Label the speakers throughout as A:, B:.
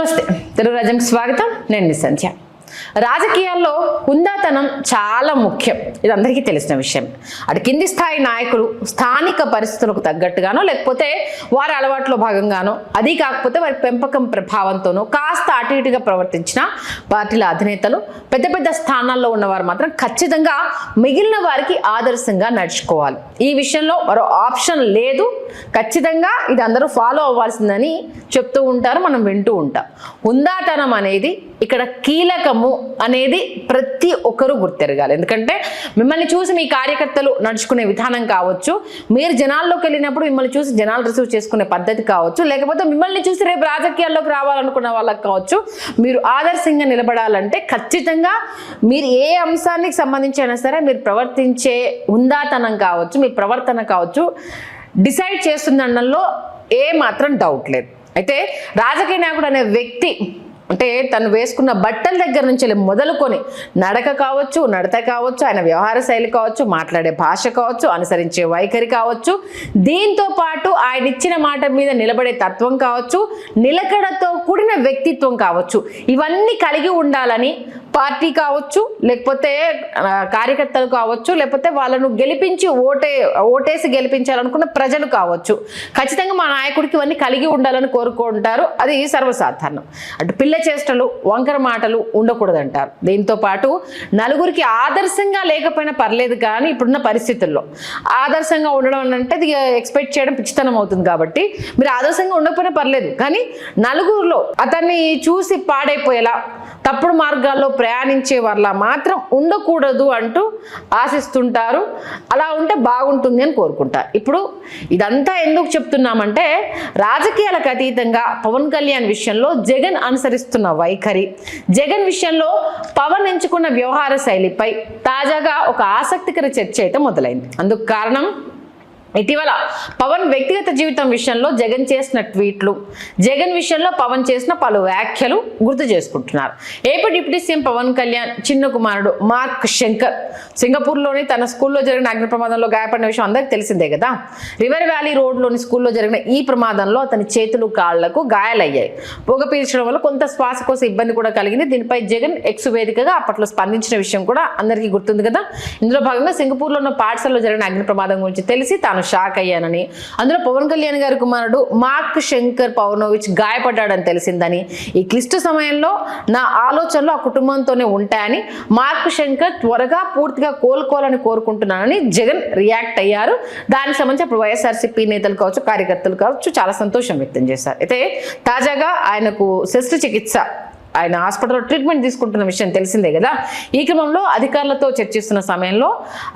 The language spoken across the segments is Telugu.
A: నమస్తే తెలుగు రాజ్యంకి స్వాగతం. నేను మీ సంధ్య. రాజకీయాల్లో హుందాతనం చాలా ముఖ్యం. ఇది అందరికీ తెలిసిన విషయం. అటు కింది స్థాయి నాయకులు స్థానిక పరిస్థితులకు తగ్గట్టుగానో లేకపోతే వారి అలవాట్లో భాగంగానో, అది కాకపోతే వారి పెంపకం ప్రభావంతోనో కాస్త అటు ఇటుగా ప్రవర్తించిన పార్టీల అధినేతలు పెద్ద పెద్ద స్థానాల్లో ఉన్నవారు మాత్రం ఖచ్చితంగా మిగిలిన వారికి ఆదర్శంగా నడుచుకోవాలి. ఈ విషయంలో మరో ఆప్షన్ లేదు. ఖచ్చితంగా ఇది అందరూ ఫాలో అవ్వాల్సిందని చెప్తూ ఉంటారు, మనం వింటూ ఉంటాం. హుందాతనం అనేది ఇక్కడ కీలకము అనేది ప్రతి ఒక్కరూ గుర్తెరగాలి. ఎందుకంటే మిమ్మల్ని చూసి మీ కార్యకర్తలు నడుచుకునే విధానం కావచ్చు, మీరు జనాల్లోకి వెళ్ళినప్పుడు మిమ్మల్ని చూసి జనాలు రిసీవ్ చేసుకునే పద్ధతి కావచ్చు, లేకపోతే మిమ్మల్ని చూసి రేపు రాజకీయాల్లోకి రావాలనుకున్న వాళ్ళకి కావచ్చు, మీరు ఆదర్శంగా నిలబడాలంటే ఖచ్చితంగా మీరు ఏ అంశానికి సంబంధించి అయినా సరే మీరు ప్రవర్తించే హుందాతనం కావచ్చు, మీ ప్రవర్తన కావచ్చు డిసైడ్ చేస్తుందనడంలో ఏ మాత్రం డౌట్ లేదు. అయితే రాజకీయ నాయకుడు అనే వ్యక్తి అంటే తను వేసుకున్న బట్టల దగ్గర నుంచి మొదలుకొని నడక కావచ్చు, నడత కావచ్చు, ఆయన వ్యవహార శైలి కావచ్చు, మాట్లాడే భాష కావచ్చు, అనుసరించే వైఖరి కావచ్చు, దీంతో పాటు ఆయన ఇచ్చిన మాట మీద నిలబడే తత్వం కావచ్చు, నిలకడతో కూడిన వ్యక్తిత్వం కావచ్చు, ఇవన్నీ కలిగి ఉండాలని పార్టీ కావచ్చు, లేకపోతే కార్యకర్తలు కావచ్చు, లేకపోతే వాళ్ళను గెలిపించి ఓటేసి గెలిపించాలనుకున్న ప్రజలు కావచ్చు, ఖచ్చితంగా మా నాయకుడికి ఇవన్నీ కలిగి ఉండాలని కోరుకుంటారు. అది సర్వసాధారణం. అటు పిల్ల చేష్టలు, వంకర మాటలు ఉండకూడదంటారు. దీంతో పాటు నలుగురికి ఆదర్శంగా లేకపోయినా పర్లేదు, కానీ ఇప్పుడున్న పరిస్థితుల్లో ఆదర్శంగా ఉండడం అంటే అది ఎక్స్పెక్ట్ చేయడం పిచ్చితనం అవుతుంది. కాబట్టి మీరు ఆదర్శంగా ఉండకపోయినా పర్లేదు, కానీ నలుగురిలో అతన్ని చూసి పాడైపోయేలా తప్పుడు మార్గాల్లో ప్రయాణించే వాళ్ళ మాత్రం ఉండకూడదు అంటూ ఆశిస్తుంటారు. అలా ఉంటే బాగుంటుంది అని కోరుకుంటారు. ఇప్పుడు ఇదంతా ఎందుకు చెప్తున్నామంటే రాజకీయాలకు అతీతంగా పవన్ కళ్యాణ్ విషయంలో జగన్ అనుసరిస్తున్న వైఖరి, జగన్ విషయంలో పవన్ ఎంచుకున్న వ్యవహార శైలిపై తాజాగా ఒక ఆసక్తికర చర్చ అయితే మొదలైంది. అందుకు కారణం ఇటీవల పవన్ వ్యక్తిగత జీవితం విషయంలో జగన్ చేసిన ట్వీట్లు, జగన్ విషయంలో పవన్ చేసిన పలు వ్యాఖ్యలు గుర్తు చేసుకుంటున్నారు. AP deputy CM Pawan Kalyan చిన్న కుమారుడు మార్క్ శంకర్ సింగపూర్లోని తన స్కూల్లో జరిగిన అగ్ని ప్రమాదంలో గాయపడిన విషయం అందరికీ తెలిసిందే కదా. రివర్ వ్యాలీ రోడ్లోని స్కూల్లో జరిగిన ఈ ప్రమాదంలో అతని చేతులు, కాళ్లకు గాయాలయ్యాయి. పొగ పీల్చడం వల్ల కొంత శ్వాసకోశ ఇబ్బంది కూడా కలిగింది. దీనిపై జగన్ ఎక్స్ వేదికగా అప్పట్లో స్పందించిన విషయం కూడా అందరికీ గుర్తుంది కదా. ఇందులో భాగంగా సింగపూర్లో ఉన్న పాఠశాలలో జరిగిన అగ్ని ప్రమాదం గురించి తెలిసి తాను షాక్ అయ్యానని, అందులో పవన్ కళ్యాణ్ గారి కుమారుడు మార్క్ శంకర్ పవనోవిచ్ గాయపడ్డాడని తెలిసిందని, ఈ క్లిష్ట సమయంలో నా ఆలోచనలు ఆ కుటుంబంతోనే ఉంటాయని, మార్క్ శంకర్ త్వరగా పూర్తిగా కోలుకోవాలని కోరుకుంటున్నానని జగన్ రియాక్ట్ అయ్యారు. దానికి సంబంధించి అప్పుడు వైఎస్ఆర్సీపీ నేతలు కావచ్చు, కార్యకర్తలు కావచ్చు చాలా సంతోషం వ్యక్తం చేశారు. అయితే తాజాగా ఆయనకు శస్త్రచికిత్స, ఆయన హాస్పిటల్లో ట్రీట్మెంట్ తీసుకుంటున్న విషయం తెలిసిందే కదా. ఈ క్రమంలో అధికారులతో చర్చిస్తున్న సమయంలో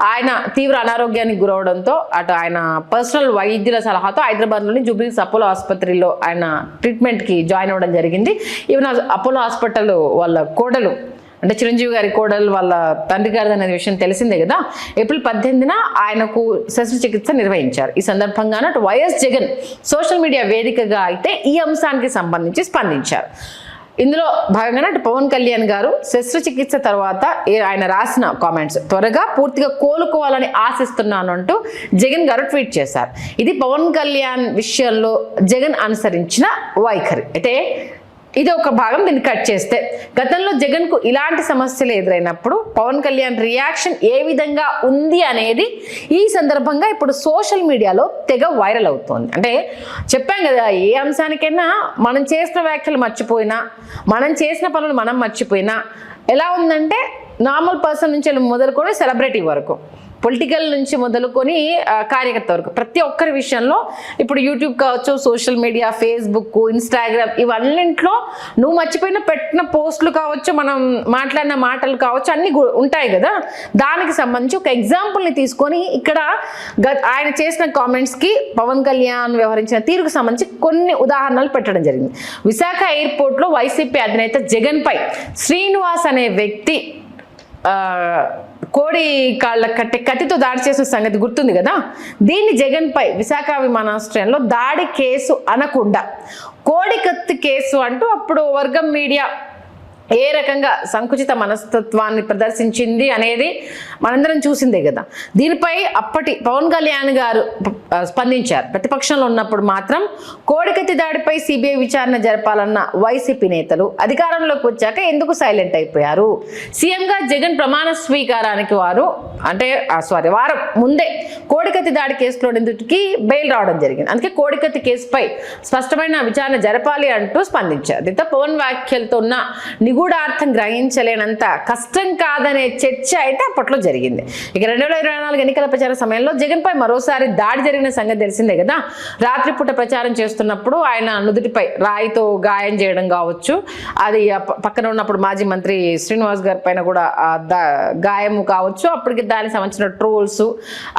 A: ఆయన తీవ్ర అనారోగ్యానికి గురవడంతో అటు ఆయన పర్సనల్ వైద్యుల సలహాతో హైదరాబాద్లోని జూబ్లీహిల్స్ అపోలో ఆసుపత్రిలో ఆయన ట్రీట్మెంట్కి జాయిన్ అవ్వడం జరిగింది. ఈవెన్ అపోలో హాస్పిటల్ వాళ్ళ కోడలు అంటే చిరంజీవి గారి కోడలు వాళ్ళ తండ్రి గారిది అనే విషయం తెలిసిందే కదా. ఏప్రిల్ 18న ఆయనకు శస్త్రచికిత్స నిర్వహించారు. ఈ సందర్భంగా అటు వైఎస్ జగన్ సోషల్ మీడియా వేదికగా అయితే ఈ అంశానికి సంబంధించి స్పందించారు. ఇందులో భాగంగానే అటు పవన్ కళ్యాణ్ గారు శస్త్రచికిత్స తర్వాత ఆయన రాసిన కామెంట్స్, త్వరగా పూర్తిగా కోలుకోవాలని ఆశిస్తున్నాను అంటూ జగన్ గారు ట్వీట్ చేశారు. ఇది పవన్ కళ్యాణ్ విషయంలో జగన్ అనుసరించిన వైఖరి. అయితే ఇది ఒక భాగం. దీన్ని కట్ చేస్తే గతంలో జగన్ కు ఇలాంటి సమస్యలు ఎదురైనప్పుడు పవన్ కళ్యాణ్ రియాక్షన్ ఏ విధంగా ఉంది అనేది ఈ సందర్భంగా ఇప్పుడు సోషల్ మీడియాలో తెగ వైరల్ అవుతోంది. అంటే చెప్పాం కదా, ఏ అంశానికైనా మనం చేసిన వ్యాఖ్యలు మర్చిపోయినా, మనం చేసిన పనులు మనం మర్చిపోయినా ఎలా ఉందంటే నార్మల్ పర్సన్ నుంచి మొదలుకొని సెలబ్రిటీ వరకు, పొలిటికల్ నుంచి మొదలుకొని కార్యకర్త వరకు ప్రతి ఒక్కరి విషయంలో ఇప్పుడు యూట్యూబ్ కావచ్చు, సోషల్ మీడియా, ఫేస్బుక్, ఇన్స్టాగ్రామ్ ఇవన్నింట్లో నువ్వు మర్చిపోయిన పెట్టిన పోస్టులు కావచ్చు, మనం మాట్లాడిన మాటలు కావచ్చు, అన్నీ ఉంటాయి కదా. దానికి సంబంధించి ఒక ఎగ్జాంపుల్ని తీసుకొని ఇక్కడ ఆయన చేసిన కామెంట్స్కి పవన్ కళ్యాణ్ వ్యవహరించిన తీరుకు సంబంధించి కొన్ని ఉదాహరణలు పెట్టడం జరిగింది. విశాఖ ఎయిర్పోర్ట్లో వైసీపీ అధినేత జగన్ పై శ్రీనివాస్ అనే వ్యక్తి కోడి కాళ్ళ కత్తితో దాడి చేసిన సంగతి గుర్తుంది కదా. దీన్ని జగన్ పై విశాఖ విమానాశ్రయంలో దాడి కేసు అనకుండా కోడి కత్తి కేసు అంటూ అప్పుడు వర్గం మీడియా ఏ రకంగా సంకుచిత మనస్తత్వాన్ని ప్రదర్శించింది అనేది మనందరం చూసిందే కదా. దీనిపై అప్పటి పవన్ కళ్యాణ్ గారు స్పందించారు. ప్రతిపక్షంలో ఉన్నప్పుడు మాత్రం కోడికత్తి దాడిపై సిబిఐ విచారణ జరపాలన్న వైసీపీ నేతలు అధికారంలోకి వచ్చాక ఎందుకు సైలెంట్ అయిపోయారు? సీఎంగా జగన్ ప్రమాణ స్వీకారానికి వారం ముందే కోడికత్తి దాడి కేసులో నిందితుడికి బెయిల్ రావడం జరిగింది. అందుకే కోడికత్తి కేసుపై స్పష్టమైన విచారణ జరపాలి అంటూ స్పందించారు. దీంతో పవన్ వ్యాఖ్యలతో ఉన్న నిగూఢార్థం గ్రహించలేనంత కష్టం కాదనే చర్చ అయితే అప్పట్లో జరిగింది. ఇక 2024 ఎన్నికల ప్రచార సమయంలో జగన్ పై మరోసారి దాడి జరిగిన సంగతి తెలిసిందే కదా. రాత్రిపూట ప్రచారం చేస్తున్నప్పుడు ఆయన నుదుటిపై రాయితో గాయం చేయడం కావచ్చు, అది పక్కన ఉన్నప్పుడు మాజీ మంత్రి శ్రీనివాస్ గారి పైన కూడా గాయం కావచ్చు. అప్పటికి దానికి సంబంధించిన ట్రోల్స్,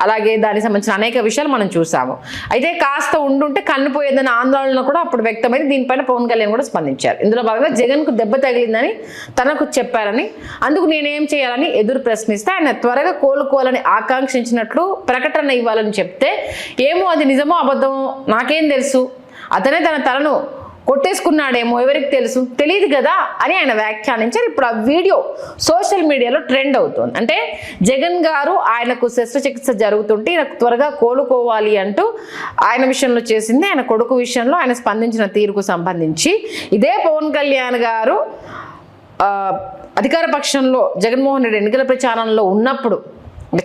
A: అలాగే దానికి సంబంధించిన అనేక విషయాలు మనం చూసాము. అయితే కాస్త ఉండుంటే కన్ను పోయేదన్న ఆందోళన కూడా అప్పుడు వ్యక్తమైంది. దీనిపైన పవన్ కళ్యాణ్ కూడా స్పందించారు. ఇందులో భాగంగా జగన్ కు దెబ్బ తగిలిందని తనకు చెప్పారని, అందుకు నేనేం చేయాలని ఎదురు ప్రశ్నిస్తే ఆయన త్వరగా కోలుకోవాలని ఆకాంక్షించినట్లు ప్రకటన ఇవ్వాలని చెప్తే, ఏమో అది నిజమో అబద్ధమో నాకేం తెలుసు, అతనే తన తలను కొట్టేసుకున్నాడేమో ఎవరికి తెలుసు, తెలియదు కదా అని ఆయన వ్యాఖ్యానించారు. ఇప్పుడు ఆ వీడియో సోషల్ మీడియాలో ట్రెండ్ అవుతుంది. అంటే జగన్ గారు ఆయనకు శస్త్రచికిత్స జరుగుతుంటే ఈయనకు త్వరగా కోలుకోవాలి అంటూ ఆయన విషయంలో చేసింది, ఆయన కొడుకు విషయంలో ఆయన స్పందించిన తీరుకు సంబంధించి ఇదే పవన్ కళ్యాణ్ గారు అధికార పక్షంలో జగన్మోహన్ రెడ్డి ఎన్నికల ప్రచారంలో ఉన్నప్పుడు,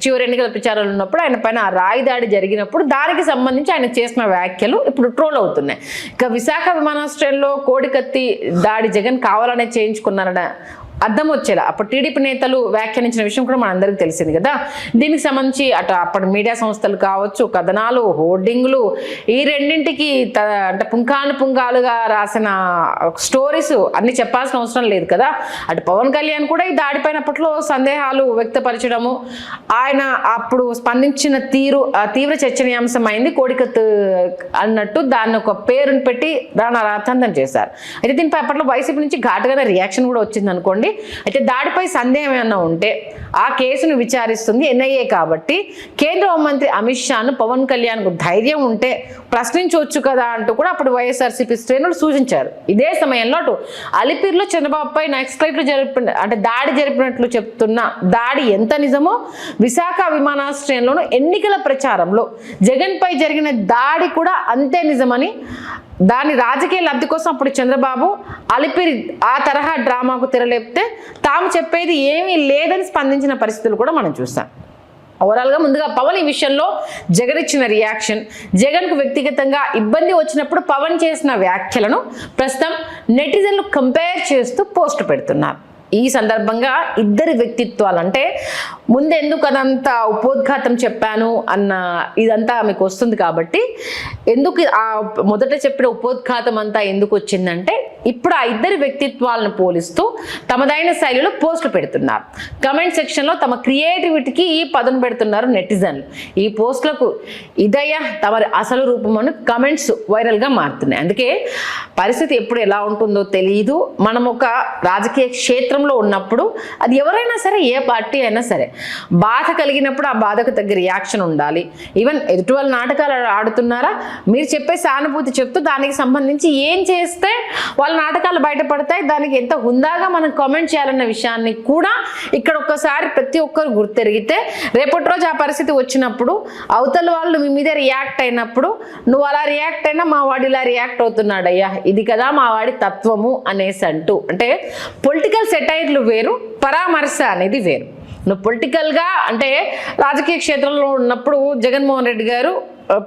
A: చివరి ఎన్నికల ప్రచారాలు ఉన్నప్పుడు ఆయన పైన రాయి దాడి జరిగినప్పుడు దానికి సంబంధించి ఆయన చేసిన వ్యాఖ్యలు ఇప్పుడు ట్రోల్ అవుతున్నాయి. ఇక విశాఖ విమానాశ్రయంలో కోడికత్తి దాడి జగన్ కావాలనే చేయించుకున్నారన్న అర్థం వచ్చేలా అప్పుడు టీడీపీ నేతలు వ్యాఖ్యానించిన విషయం కూడా మనందరికీ తెలిసింది కదా. దీనికి సంబంధించి అప్పటి మీడియా సంస్థలు కావచ్చు, కథనాలు, హోర్డింగ్లు, ఈ రెండింటికి అంటే పుంఖానుపుంఖాలుగా రాసిన స్టోరీస్ అన్ని చెప్పాల్సిన అవసరం లేదు కదా. అటు పవన్ కళ్యాణ్ కూడా ఈ దాడిపైన అప్పట్లో సందేహాలు వ్యక్తపరచడము, ఆయన అప్పుడు స్పందించిన తీరు తీవ్ర చర్చనీయాంశం అయింది. కోడికత్తు అన్నట్టు దాన్ని ఒక పేరుని పెట్టి దాని అర్థాంతం చేశారు. అయితే దీనిపై అప్పట్లో వైసీపీ నుంచి ఘాటుగానే రియాక్షన్ కూడా వచ్చింది అనుకోండి. అయితే దాడిపై సందేహం ఏమైనా ఉంటే ఆ కేసును విచారిస్తుంది ఎన్ఐఏ కాబట్టి కేంద్ర హోంమంత్రి అమిత్ షాను పవన్ కళ్యాణ్ కు ధైర్యం ఉంటే ప్రశ్నించవచ్చు కదా అంటూ కూడా అప్పుడు వైఎస్ఆర్సీపీ శ్రేణులు సూచించారు. ఇదే సమయంలో అటు అలిపిరిలో చంద్రబాబుపై నక్సలైట్లు దాడి జరిపినట్లు చెప్తున్న దాడి ఎంత నిజమో, విశాఖ విమానాశ్రయంలోనూ ఎన్నికల ప్రచారంలో జగన్ పై జరిగిన దాడి కూడా అంతే నిజమని, దాని రాజకీయ లబ్ధి కోసం అప్పుడు చంద్రబాబు అలిపిరి ఆ తరహా డ్రామాకు తెరలేపితే తాము చెప్పేది ఏమీ లేదని స్పందించిన పరిస్థితులు కూడా మనం చూస్తాం. ఓవరాల్గా ముందుగా పవన్ ఈ విషయంలో జగన్ ఇచ్చిన రియాక్షన్, జగన్కు వ్యక్తిగతంగా ఇబ్బంది వచ్చినప్పుడు పవన్ చేసిన వ్యాఖ్యలను ప్రస్తుతం నెటిజన్లు కంపేర్ చేస్తూ పోస్ట్ పెడుతున్నారు. ఈ సందర్భంగా ఇద్దరి వ్యక్తిత్వాలు, అంటే ముందెందుకు అదంతా ఉపోద్ఘాతం చెప్పాను అన్న ఇదంతా మీకు వస్తుంది కాబట్టి, ఎందుకు ఆ మొదట చెప్పిన ఉపోద్ఘాతం అంతా ఎందుకు వచ్చిందంటే ఇప్పుడు ఆ ఇద్దరి వ్యక్తిత్వాలను పోలిస్తూ తమదైన శైలిలో పోస్టులు పెడుతున్నారు. కమెంట్ సెక్షన్లో తమ క్రియేటివిటీకి పదును పెడుతున్నారు నెటిజన్లు. ఈ పోస్టులకు ఇదయ్యా తమ అసలు రూపమని కమెంట్స్ వైరల్గా మారుతున్నాయి. అందుకే పరిస్థితి ఎప్పుడు ఎలా ఉంటుందో తెలియదు. మనం ఒక రాజకీయ క్షేత్రంలో ఉన్నప్పుడు అది ఎవరైనా సరే, ఏ పార్టీ అయినా సరే, బాధ కలిగినప్పుడు ఆ బాధకు తగ్గ రియాక్షన్ ఉండాలి. ఈవెన్ ఎదుటి వాళ్ళ నాటకాలు ఆడుతున్నారా, మీరు చెప్పే సానుభూతి చెప్తూ దానికి సంబంధించి ఏం చేస్తే వాళ్ళ నాటకాలు బయటపడతాయి, దానికి ఎంత హుందాగా మనం కామెంట్ చేయాలన్న విషయాన్ని కూడా ఇక్కడ ఒక్కసారి ప్రతి ఒక్కరు గుర్తెరిగితే రేపటి రోజు ఆ పరిస్థితి వచ్చినప్పుడు అవతల వాళ్ళు మీ మీద రియాక్ట్ అయినప్పుడు నువ్వు అలా రియాక్ట్ అయినా మా వాడు ఇలా రియాక్ట్ అవుతున్నాడు అయ్యా, ఇది కదా మా వాడి తత్వము అనేసి అంటూ, అంటే పొలిటికల్ సెటైర్లు వేరు, పరామర్శ అనేది వేరు. నువ్వు పొలిటికల్గా అంటే రాజకీయ క్షేత్రంలో ఉన్నప్పుడు జగన్మోహన్ రెడ్డి గారు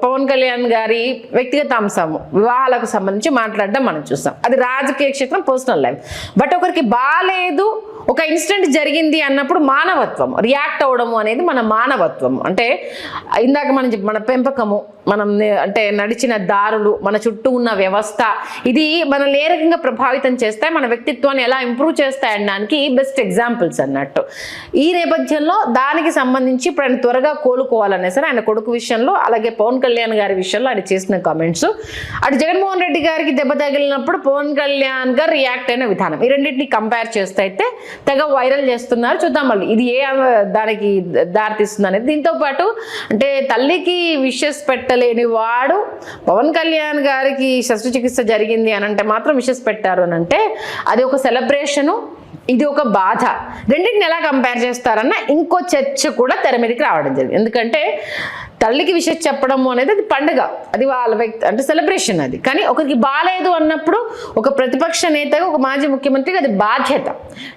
A: పవన్ కళ్యాణ్ గారి వ్యక్తిగత అంశము వివాహాలకు సంబంధించి మాట్లాడడం మనం చూస్తాం, అది రాజకీయ క్షేత్రం, పర్సనల్ లైఫ్. బట్ ఒకరికి బాగాలేదు, ఒక ఇన్సిడెంట్ జరిగింది అన్నప్పుడు మానవత్వం, రియాక్ట్ అవ్వడము అనేది మన మానవత్వం. అంటే ఇందాక మన పెంపకము, మనం అంటే నడిచిన దారులు, మన చుట్టూ ఉన్న వ్యవస్థ, ఇది మనల్ని ఏ రకంగా ప్రభావితం చేస్తాయి, మన వ్యక్తిత్వాన్ని ఎలా ఇంప్రూవ్ చేస్తాయి అనడానికి బెస్ట్ ఎగ్జాంపుల్స్ అన్నట్టు. ఈ నేపథ్యంలో దానికి సంబంధించి ఇప్పుడు ఆయన త్వరగా కోలుకోవాలనే సరే ఆయన కొడుకు విషయంలో, అలాగే పవన్ కళ్యాణ్ గారి విషయంలో ఆయన చేసిన కామెంట్స్, అటు జగన్మోహన్ రెడ్డి గారికి దెబ్బ తగిలినప్పుడు పవన్ కళ్యాణ్ గారు రియాక్ట్ అయిన విధానం, ఈ రెండింటిని కంపేర్ చేస్తే అయితే తెగ వైరల్ చేస్తున్నారు. చూద్దాం మళ్ళీ ఇది ఏ దానికి దారితీస్తుంది అనేది. దీంతో పాటు అంటే తల్లికి విషెస్ పెట్టలేని వాడు పవన్ కళ్యాణ్ గారికి శస్త్రచికిత్స జరిగింది అని అంటే మాత్రం విషెస్ పెట్టారు అని అంటే అది ఒక సెలబ్రేషను, ఇది ఒక బాధ. రెండింటిని ఎలా కంపేర్ చేస్తారన్న ఇంకో చర్చ కూడా తెర మీదకి రావడం జరిగింది. ఎందుకంటే తల్లికి విషయం చెప్పడము అనేది అది పండుగ, అది వాళ్ళ వ్యక్తి అంటే సెలబ్రేషన్ అది. కానీ ఒకరికి బాగాలేదు అన్నప్పుడు ఒక ప్రతిపక్ష నేతగా, ఒక మాజీ ముఖ్యమంత్రికి అది బాధ్యత.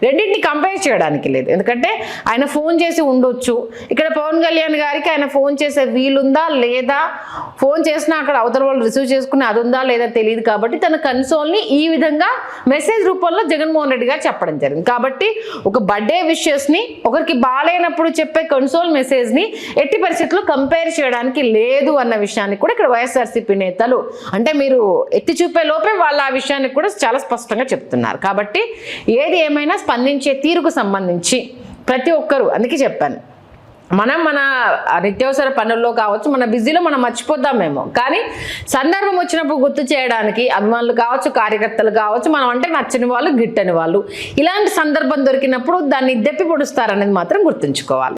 A: రెండింటిని కంపేర్ చేయడానికి లేదు. ఎందుకంటే ఆయన ఫోన్ చేసి ఉండొచ్చు, ఇక్కడ పవన్ కళ్యాణ్ గారికి ఆయన ఫోన్ చేసే వీలుందా లేదా, ఫోన్ చేసినా అక్కడ అవతల వాళ్ళు రిసీవ్ చేసుకుని అది ఉందా లేదా తెలియదు. కాబట్టి తన కన్సోల్ని ఈ విధంగా మెసేజ్ రూపంలో జగన్మోహన్ రెడ్డి గారు చెప్పడం జరిగింది. కాబట్టి ఒక బర్త్డే విషెస్ని ఒకరికి బాగాలేనప్పుడు చెప్పే కన్సోల్ మెసేజ్ని ఎట్టి పరిస్థితుల్లో కంపేర్ చేయడానికి లేదు అన్న విషయాన్ని కూడా ఇక్కడ వైఎస్ఆర్సీపీ నేతలు అంటే మీరు ఎత్తి చూపే లోపే వాళ్ళు ఆ విషయాన్ని కూడా చాలా స్పష్టంగా చెప్తున్నారు. కాబట్టి ఏది ఏమైనా స్పందించే తీరుకు సంబంధించి ప్రతి ఒక్కరూ, అందుకే చెప్పాను, మన నిత్యావసర పనుల్లో కావచ్చు, మన బిజీలో మనం మర్చిపోద్దామేమో, కానీ సందర్భం వచ్చినప్పుడు గుర్తు చేయడానికి అభిమానులు కావచ్చు, కార్యకర్తలు కావచ్చు, మనం అంటే నచ్చని వాళ్ళు, గిట్టని వాళ్ళు, ఇలాంటి సందర్భం దొరికినప్పుడు దాన్ని దెప్పి పొడుస్తారనేది మాత్రం గుర్తుంచుకోవాలి.